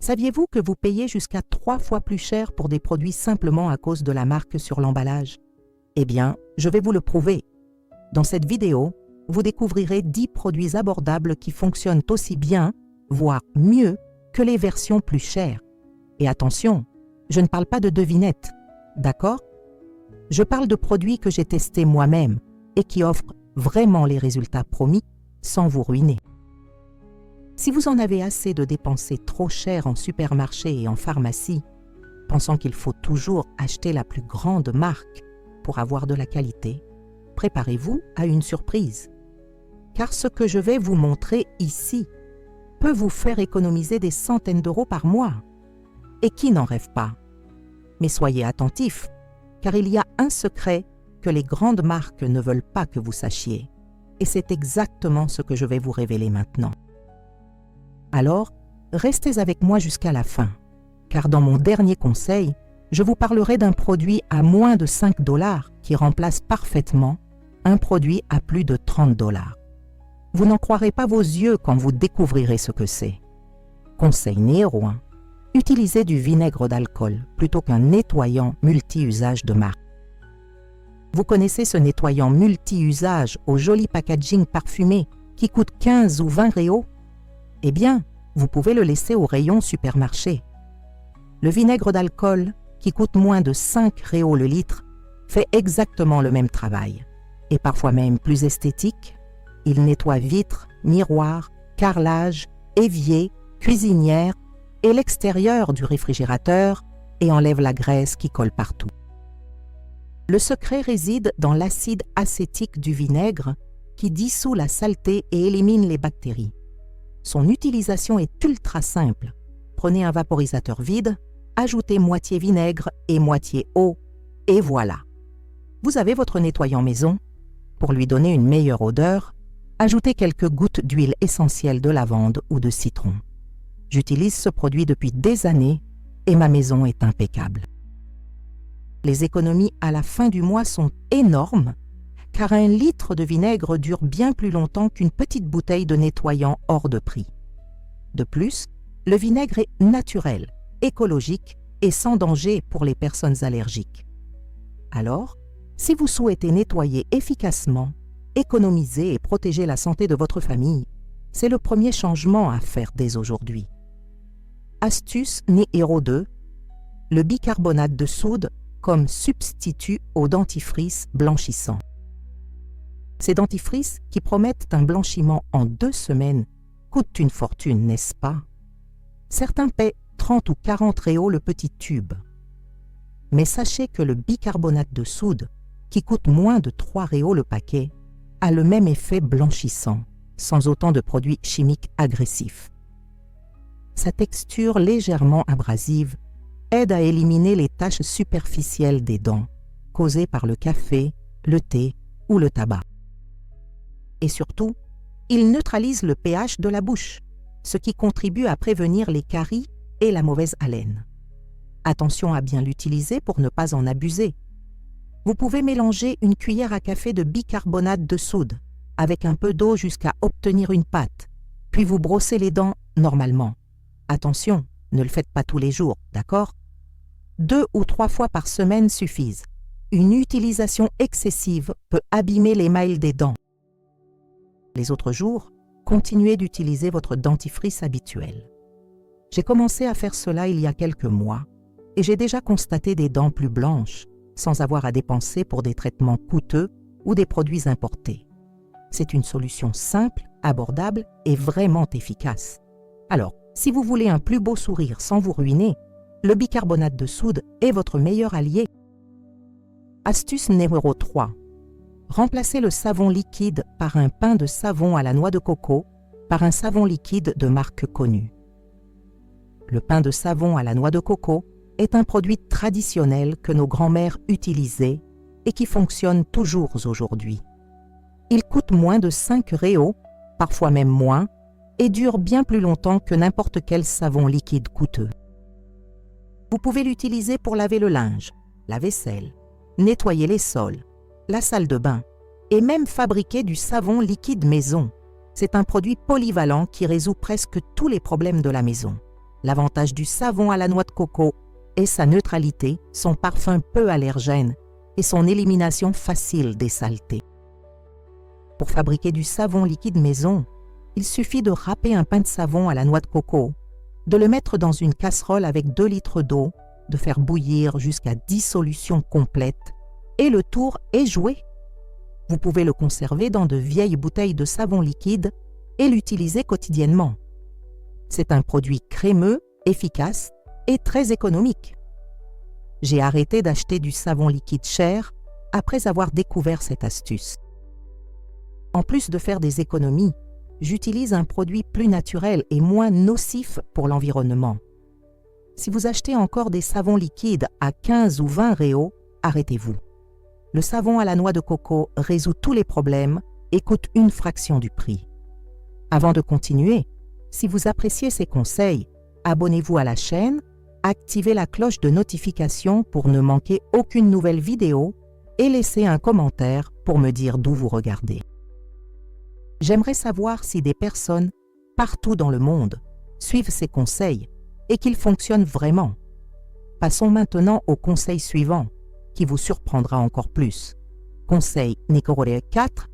Saviez-vous que vous payez jusqu'à 3 fois plus cher pour des produits simplement à cause de la marque sur l'emballage? Eh bien, je vais vous le prouver. Dans cette vidéo, vous découvrirez 10 produits abordables qui fonctionnent aussi bien, voire mieux, que les versions plus chères. Et attention, je ne parle pas de devinettes, d'accord? Je parle de produits que j'ai testés moi-même et qui offrent vraiment les résultats promis sans vous ruiner. Si vous en avez assez de dépenser trop cher en supermarché et en pharmacie, pensant qu'il faut toujours acheter la plus grande marque pour avoir de la qualité, préparez-vous à une surprise. Car ce que je vais vous montrer ici peut vous faire économiser des centaines d'euros par mois. Et qui n'en rêve pas? Mais soyez attentifs, car il y a un secret que les grandes marques ne veulent pas que vous sachiez. Et c'est exactement ce que je vais vous révéler maintenant. Alors, restez avec moi jusqu'à la fin, car dans mon dernier conseil, je vous parlerai d'un produit à moins de 5 $ qui remplace parfaitement un produit à plus de 30 $. Vous n'en croirez pas vos yeux quand vous découvrirez ce que c'est. Conseil numéro 1. Utilisez du vinaigre d'alcool plutôt qu'un nettoyant multi-usage de marque. Vous connaissez ce nettoyant multi-usage au joli packaging parfumé qui coûte 15 ou 20 €? Eh bien, vous pouvez le laisser au rayon supermarché. Le vinaigre d'alcool, qui coûte moins de 5 € le litre, fait exactement le même travail. Et parfois même plus esthétique, il nettoie vitres, miroirs, carrelages, éviers, cuisinières et l'extérieur du réfrigérateur et enlève la graisse qui colle partout. Le secret réside dans l'acide acétique du vinaigre qui dissout la saleté et élimine les bactéries. Son utilisation est ultra simple. Prenez un vaporisateur vide, ajoutez moitié vinaigre et moitié eau, et voilà. Vous avez votre nettoyant maison. Pour lui donner une meilleure odeur, ajoutez quelques gouttes d'huile essentielle de lavande ou de citron. J'utilise ce produit depuis des années et ma maison est impeccable. Les économies à la fin du mois sont énormes, car 1 litre de vinaigre dure bien plus longtemps qu'une petite bouteille de nettoyant hors de prix. De plus, le vinaigre est naturel, écologique et sans danger pour les personnes allergiques. Alors, si vous souhaitez nettoyer efficacement, économiser et protéger la santé de votre famille, c'est le premier changement à faire dès aujourd'hui. Astuce numéro 2, le bicarbonate de soude comme substitut au dentifrice blanchissant. Ces dentifrices qui promettent un blanchiment en 2 semaines coûtent une fortune, n'est-ce pas? Certains paient 30 ou 40 € le petit tube. Mais sachez que le bicarbonate de soude, qui coûte moins de 3 € le paquet, a le même effet blanchissant, sans autant de produits chimiques agressifs. Sa texture légèrement abrasive aide à éliminer les taches superficielles des dents, causées par le café, le thé ou le tabac. Et surtout, il neutralise le pH de la bouche, ce qui contribue à prévenir les caries et la mauvaise haleine. Attention à bien l'utiliser pour ne pas en abuser. Vous pouvez mélanger une cuillère à café de bicarbonate de soude avec un peu d'eau jusqu'à obtenir une pâte, puis vous brossez les dents normalement. Attention, ne le faites pas tous les jours, d'accord? 2 ou 3 fois par semaine suffisent. Une utilisation excessive peut abîmer l'émail des dents. Les autres jours, continuez d'utiliser votre dentifrice habituel. J'ai commencé à faire cela il y a quelques mois et j'ai déjà constaté des dents plus blanches sans avoir à dépenser pour des traitements coûteux ou des produits importés. C'est une solution simple, abordable et vraiment efficace. Alors, si vous voulez un plus beau sourire sans vous ruiner, le bicarbonate de soude est votre meilleur allié. Astuce numéro 3. Remplacez le savon liquide par un pain de savon à la noix de coco par un savon liquide de marque connue. Le pain de savon à la noix de coco est un produit traditionnel que nos grands-mères utilisaient et qui fonctionne toujours aujourd'hui. Il coûte moins de 5 €, parfois même moins, et dure bien plus longtemps que n'importe quel savon liquide coûteux. Vous pouvez l'utiliser pour laver le linge, la vaisselle, nettoyer les sols, la salle de bain et même fabriquer du savon liquide maison. C'est un produit polyvalent qui résout presque tous les problèmes de la maison. L'avantage du savon à la noix de coco est sa neutralité, son parfum peu allergène et son élimination facile des saletés. Pour fabriquer du savon liquide maison, il suffit de râper un pain de savon à la noix de coco, de le mettre dans une casserole avec 2 litres d'eau, de faire bouillir jusqu'à dissolution complète et le tour est joué. Vous pouvez le conserver dans de vieilles bouteilles de savon liquide et l'utiliser quotidiennement. C'est un produit crémeux, efficace et très économique. J'ai arrêté d'acheter du savon liquide cher après avoir découvert cette astuce. En plus de faire des économies, j'utilise un produit plus naturel et moins nocif pour l'environnement. Si vous achetez encore des savons liquides à 15 ou 20 réaux, arrêtez-vous. Le savon à la noix de coco résout tous les problèmes et coûte une fraction du prix. Avant de continuer, si vous appréciez ces conseils, abonnez-vous à la chaîne, activez la cloche de notification pour ne manquer aucune nouvelle vidéo et laissez un commentaire pour me dire d'où vous regardez. J'aimerais savoir si des personnes partout dans le monde suivent ces conseils et qu'ils fonctionnent vraiment. Passons maintenant au conseil suivant, qui vous surprendra encore plus. Conseil numéro 4,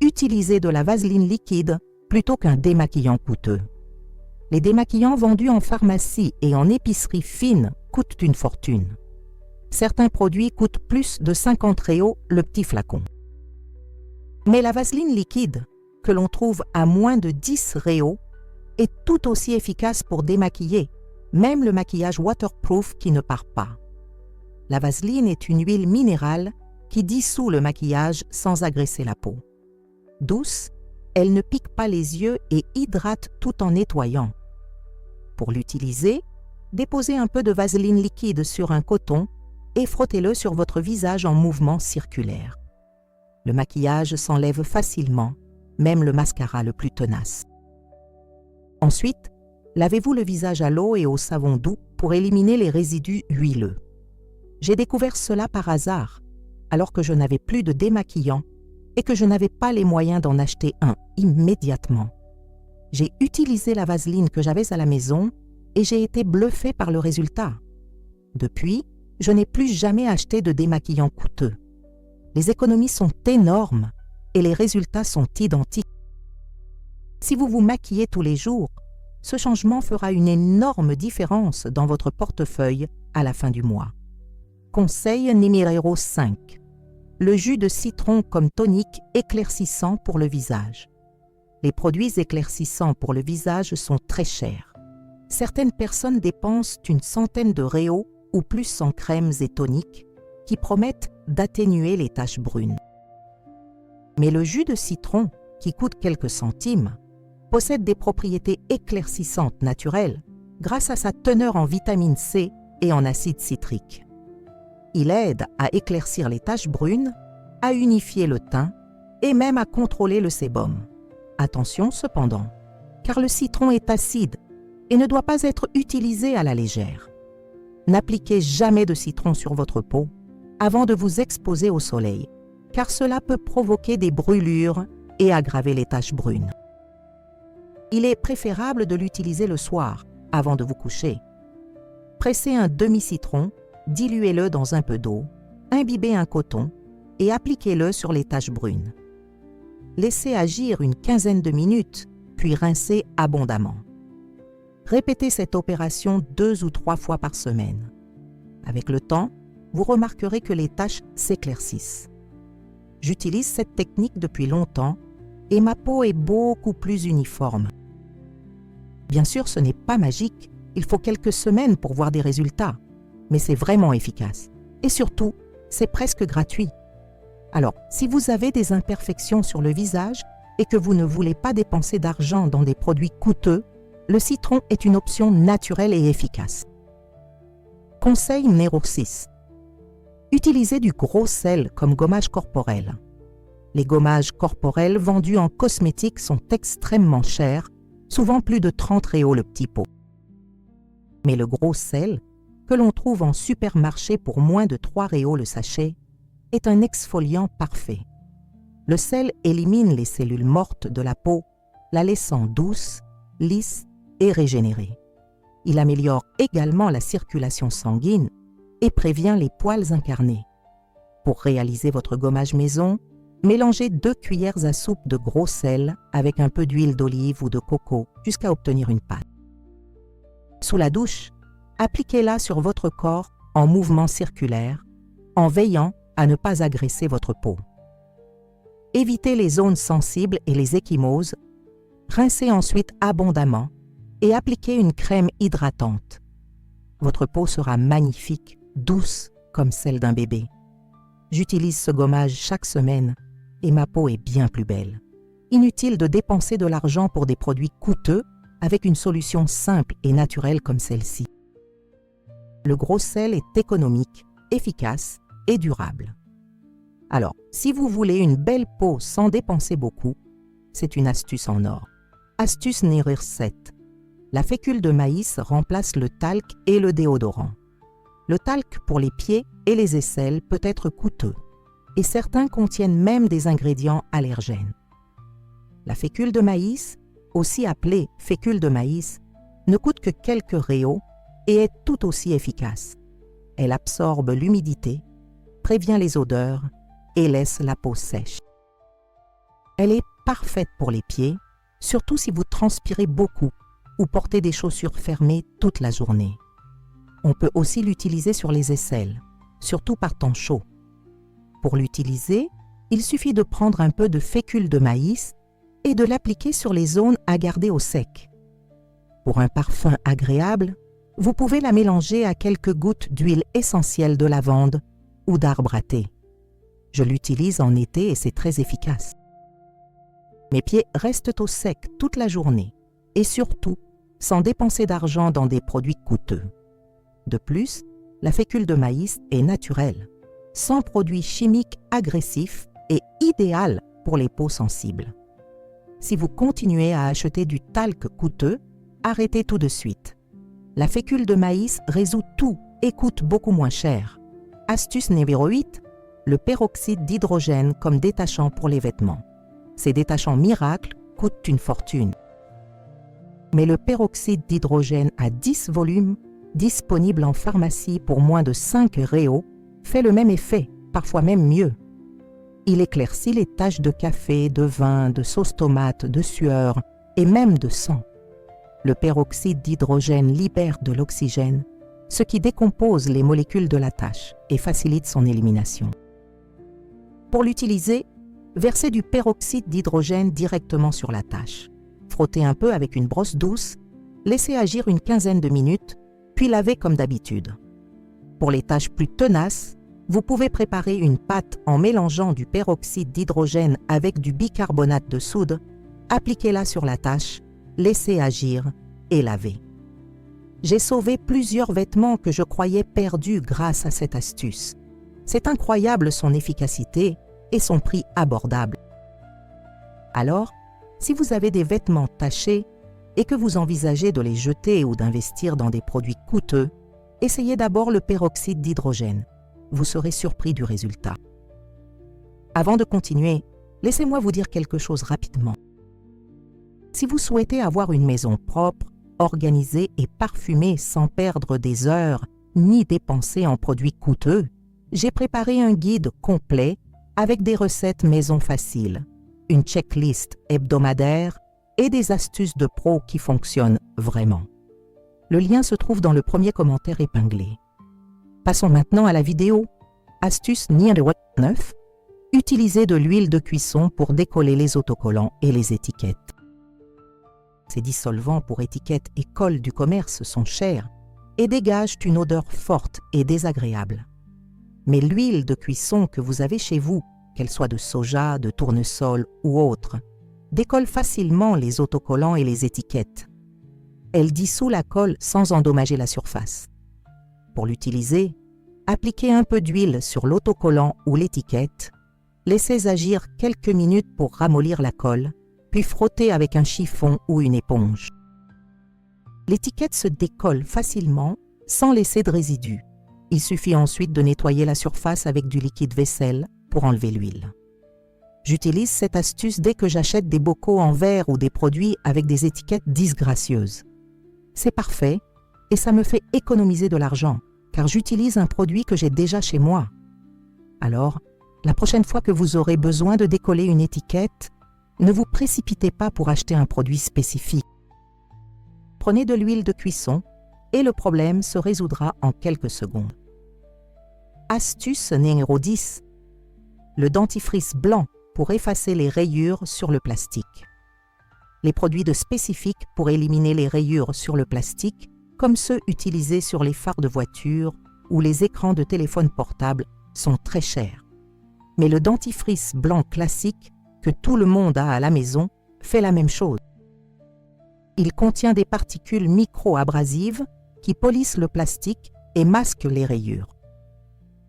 utilisez de la vaseline liquide plutôt qu'un démaquillant coûteux. Les démaquillants vendus en pharmacie et en épicerie fine coûtent une fortune. Certains produits coûtent plus de 50 réaux le petit flacon. Mais la vaseline liquide, que l'on trouve à moins de 10 réaux, est tout aussi efficace pour démaquiller, même le maquillage waterproof qui ne part pas. La vaseline est une huile minérale qui dissout le maquillage sans agresser la peau. Douce, elle ne pique pas les yeux et hydrate tout en nettoyant. Pour l'utiliser, déposez un peu de vaseline liquide sur un coton et frottez-le sur votre visage en mouvement circulaire. Le maquillage s'enlève facilement, même le mascara le plus tenace. Ensuite, lavez-vous le visage à l'eau et au savon doux pour éliminer les résidus huileux. J'ai découvert cela par hasard, alors que je n'avais plus de démaquillant et que je n'avais pas les moyens d'en acheter un immédiatement. J'ai utilisé la vaseline que j'avais à la maison et j'ai été bluffée par le résultat. Depuis, je n'ai plus jamais acheté de démaquillant coûteux. Les économies sont énormes et les résultats sont identiques. Si vous vous maquillez tous les jours, ce changement fera une énorme différence dans votre portefeuille à la fin du mois. Conseil numéro 5. Le jus de citron comme tonique éclaircissant pour le visage. Les produits éclaircissants pour le visage sont très chers. Certaines personnes dépensent une centaine de réaux ou plus en crèmes et toniques qui promettent d'atténuer les taches brunes. Mais le jus de citron, qui coûte quelques centimes, possède des propriétés éclaircissantes naturelles grâce à sa teneur en vitamine C et en acide citrique. Il aide à éclaircir les taches brunes, à unifier le teint et même à contrôler le sébum. Attention cependant, car le citron est acide et ne doit pas être utilisé à la légère. N'appliquez jamais de citron sur votre peau avant de vous exposer au soleil, car cela peut provoquer des brûlures et aggraver les taches brunes. Il est préférable de l'utiliser le soir, avant de vous coucher. Pressez un demi-citron, diluez-le dans un peu d'eau, imbibez un coton et appliquez-le sur les taches brunes. Laissez agir une quinzaine de minutes, puis rincez abondamment. Répétez cette opération 2 ou 3 fois par semaine. Avec le temps, vous remarquerez que les taches s'éclaircissent. J'utilise cette technique depuis longtemps et ma peau est beaucoup plus uniforme. Bien sûr, ce n'est pas magique, il faut quelques semaines pour voir des résultats, mais c'est vraiment efficace. Et surtout, c'est presque gratuit. Alors, si vous avez des imperfections sur le visage et que vous ne voulez pas dépenser d'argent dans des produits coûteux, le citron est une option naturelle et efficace. Conseil numéro 6. Utilisez du gros sel comme gommage corporel. Les gommages corporels vendus en cosmétiques sont extrêmement chers, souvent plus de 30 réaux le petit pot. Mais le gros sel, que l'on trouve en supermarché pour moins de 3 réaux le sachet, est un exfoliant parfait. Le sel élimine les cellules mortes de la peau, la laissant douce, lisse et régénérée. Il améliore également la circulation sanguine et prévient les poils incarnés. Pour réaliser votre gommage maison, mélangez 2 cuillères à soupe de gros sel avec un peu d'huile d'olive ou de coco jusqu'à obtenir une pâte. Sous la douche, appliquez-la sur votre corps en mouvement circulaire, en veillant à ne pas agresser votre peau. Évitez les zones sensibles et les ecchymoses, rincez ensuite abondamment et appliquez une crème hydratante. Votre peau sera magnifique, douce comme celle d'un bébé. J'utilise ce gommage chaque semaine et ma peau est bien plus belle. Inutile de dépenser de l'argent pour des produits coûteux avec une solution simple et naturelle comme celle-ci. Le gros sel est économique, efficace et durable. Alors, si vous voulez une belle peau sans dépenser beaucoup, c'est une astuce en or. Astuce numéro 7. La fécule de maïs remplace le talc et le déodorant. Le talc pour les pieds et les aisselles peut être coûteux et certains contiennent même des ingrédients allergènes. La fécule de maïs, aussi appelée fécule de maïs, ne coûte que quelques réaux et est tout aussi efficace. Elle absorbe l'humidité, prévient les odeurs et laisse la peau sèche. Elle est parfaite pour les pieds, surtout si vous transpirez beaucoup ou portez des chaussures fermées toute la journée. On peut aussi l'utiliser sur les aisselles, surtout par temps chaud. Pour l'utiliser, il suffit de prendre un peu de fécule de maïs et de l'appliquer sur les zones à garder au sec. Pour un parfum agréable, vous pouvez la mélanger à quelques gouttes d'huile essentielle de lavande ou d'arbre à thé. Je l'utilise en été et c'est très efficace. Mes pieds restent au sec toute la journée et surtout sans dépenser d'argent dans des produits coûteux. De plus, la fécule de maïs est naturelle, sans produits chimiques agressifs et idéale pour les peaux sensibles. Si vous continuez à acheter du talc coûteux, arrêtez tout de suite. La fécule de maïs résout tout et coûte beaucoup moins cher. Astuce numéro 8, le peroxyde d'hydrogène comme détachant pour les vêtements. Ces détachants miracles coûtent une fortune. Mais le peroxyde d'hydrogène à 10 volumes, disponible en pharmacie pour moins de 5 réaux, fait le même effet, parfois même mieux. Il éclaircit les taches de café, de vin, de sauce tomate, de sueur et même de sang. Le peroxyde d'hydrogène libère de l'oxygène, ce qui décompose les molécules de la tache et facilite son élimination. Pour l'utiliser, versez du peroxyde d'hydrogène directement sur la tache. Frottez un peu avec une brosse douce, laissez agir une quinzaine de minutes, puis lavez comme d'habitude. Pour les taches plus tenaces, vous pouvez préparer une pâte en mélangeant du peroxyde d'hydrogène avec du bicarbonate de soude, appliquez-la sur la tache, laissez agir et lavez. J'ai sauvé plusieurs vêtements que je croyais perdus grâce à cette astuce. C'est incroyable son efficacité et son prix abordable. Alors, si vous avez des vêtements tachés et que vous envisagez de les jeter ou d'investir dans des produits coûteux, essayez d'abord le peroxyde d'hydrogène. Vous serez surpris du résultat. Avant de continuer, laissez-moi vous dire quelque chose rapidement. Si vous souhaitez avoir une maison propre, organisée et parfumée sans perdre des heures ni dépenser en produits coûteux, j'ai préparé un guide complet avec des recettes maison faciles, une checklist hebdomadaire et des astuces de pro qui fonctionnent vraiment. Le lien se trouve dans le premier commentaire épinglé. Passons maintenant à la vidéo. Astuce numéro 9. Utilisez de l'huile de cuisson pour décoller les autocollants et les étiquettes. Ces dissolvants pour étiquettes et colle du commerce sont chers et dégagent une odeur forte et désagréable. Mais l'huile de cuisson que vous avez chez vous, qu'elle soit de soja, de tournesol ou autre, décolle facilement les autocollants et les étiquettes. Elle dissout la colle sans endommager la surface. Pour l'utiliser, appliquez un peu d'huile sur l'autocollant ou l'étiquette, laissez agir quelques minutes pour ramollir la colle, puis frottez avec un chiffon ou une éponge. L'étiquette se décolle facilement sans laisser de résidus. Il suffit ensuite de nettoyer la surface avec du liquide vaisselle pour enlever l'huile. J'utilise cette astuce dès que j'achète des bocaux en verre ou des produits avec des étiquettes disgracieuses. C'est parfait et ça me fait économiser de l'argent, car j'utilise un produit que j'ai déjà chez moi. Alors, la prochaine fois que vous aurez besoin de décoller une étiquette, ne vous précipitez pas pour acheter un produit spécifique. Prenez de l'huile de cuisson et le problème se résoudra en quelques secondes. Astuce numéro 10. Le dentifrice blanc pour effacer les rayures sur le plastique. Les produits de spécifique pour éliminer les rayures sur le plastique, comme ceux utilisés sur les phares de voiture ou les écrans de téléphone portable, sont très chers. Mais le dentifrice blanc classique que tout le monde a à la maison fait la même chose. Il contient des particules micro-abrasives qui polissent le plastique et masquent les rayures.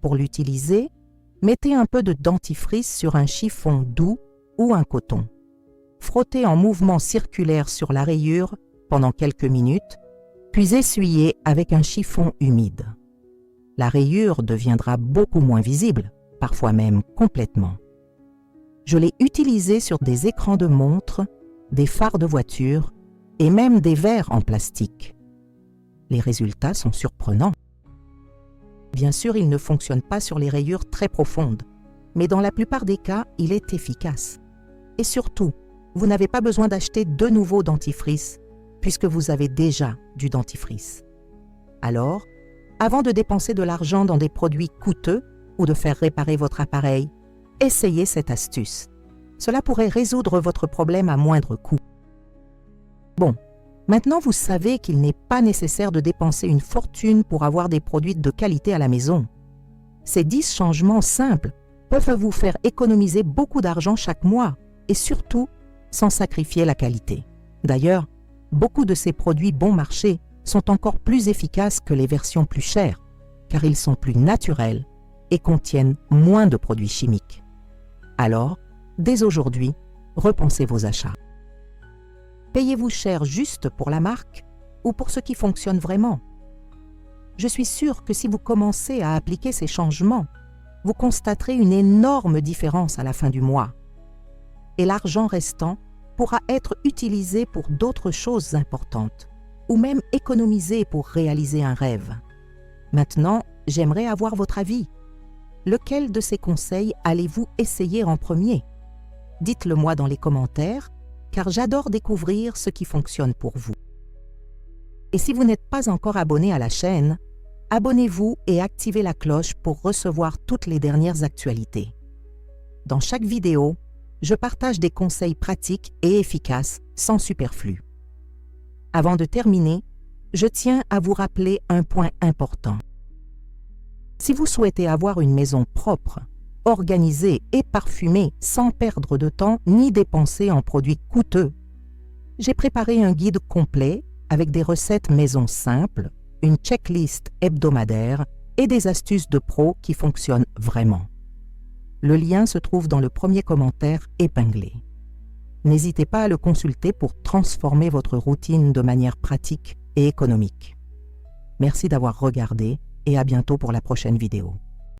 Pour l'utiliser, mettez un peu de dentifrice sur un chiffon doux ou un coton. Frottez en mouvement circulaire sur la rayure pendant quelques minutes, puis essuyez avec un chiffon humide. La rayure deviendra beaucoup moins visible, parfois même complètement. Je l'ai utilisé sur des écrans de montre, des phares de voiture et même des verres en plastique. Les résultats sont surprenants. Bien sûr, il ne fonctionne pas sur les rayures très profondes, mais dans la plupart des cas, il est efficace. Et surtout, vous n'avez pas besoin d'acheter de nouveaux dentifrices, puisque vous avez déjà du dentifrice. Alors, avant de dépenser de l'argent dans des produits coûteux ou de faire réparer votre appareil, essayez cette astuce. Cela pourrait résoudre votre problème à moindre coût. Bon, maintenant vous savez qu'il n'est pas nécessaire de dépenser une fortune pour avoir des produits de qualité à la maison. Ces 10 changements simples peuvent vous faire économiser beaucoup d'argent chaque mois et surtout sans sacrifier la qualité. D'ailleurs, beaucoup de ces produits bon marché sont encore plus efficaces que les versions plus chères, car ils sont plus naturels et contiennent moins de produits chimiques. Alors, dès aujourd'hui, repensez vos achats. Payez-vous cher juste pour la marque ou pour ce qui fonctionne vraiment? Je suis sûre que si vous commencez à appliquer ces changements, vous constaterez une énorme différence à la fin du mois. Et l'argent restant pourra être utilisé pour d'autres choses importantes ou même économisé pour réaliser un rêve. Maintenant, j'aimerais avoir votre avis. Lequel de ces conseils allez-vous essayer en premier? Dites-le moi dans les commentaires, car j'adore découvrir ce qui fonctionne pour vous. Et si vous n'êtes pas encore abonné à la chaîne, abonnez-vous et activez la cloche pour recevoir toutes les dernières actualités. Dans chaque vidéo, je partage des conseils pratiques et efficaces sans superflu. Avant de terminer, je tiens à vous rappeler un point important. Si vous souhaitez avoir une maison propre, organisée et parfumée sans perdre de temps ni dépenser en produits coûteux, j'ai préparé un guide complet avec des recettes maison simples, une checklist hebdomadaire et des astuces de pro qui fonctionnent vraiment. Le lien se trouve dans le premier commentaire épinglé. N'hésitez pas à le consulter pour transformer votre routine de manière pratique et économique. Merci d'avoir regardé et à bientôt pour la prochaine vidéo.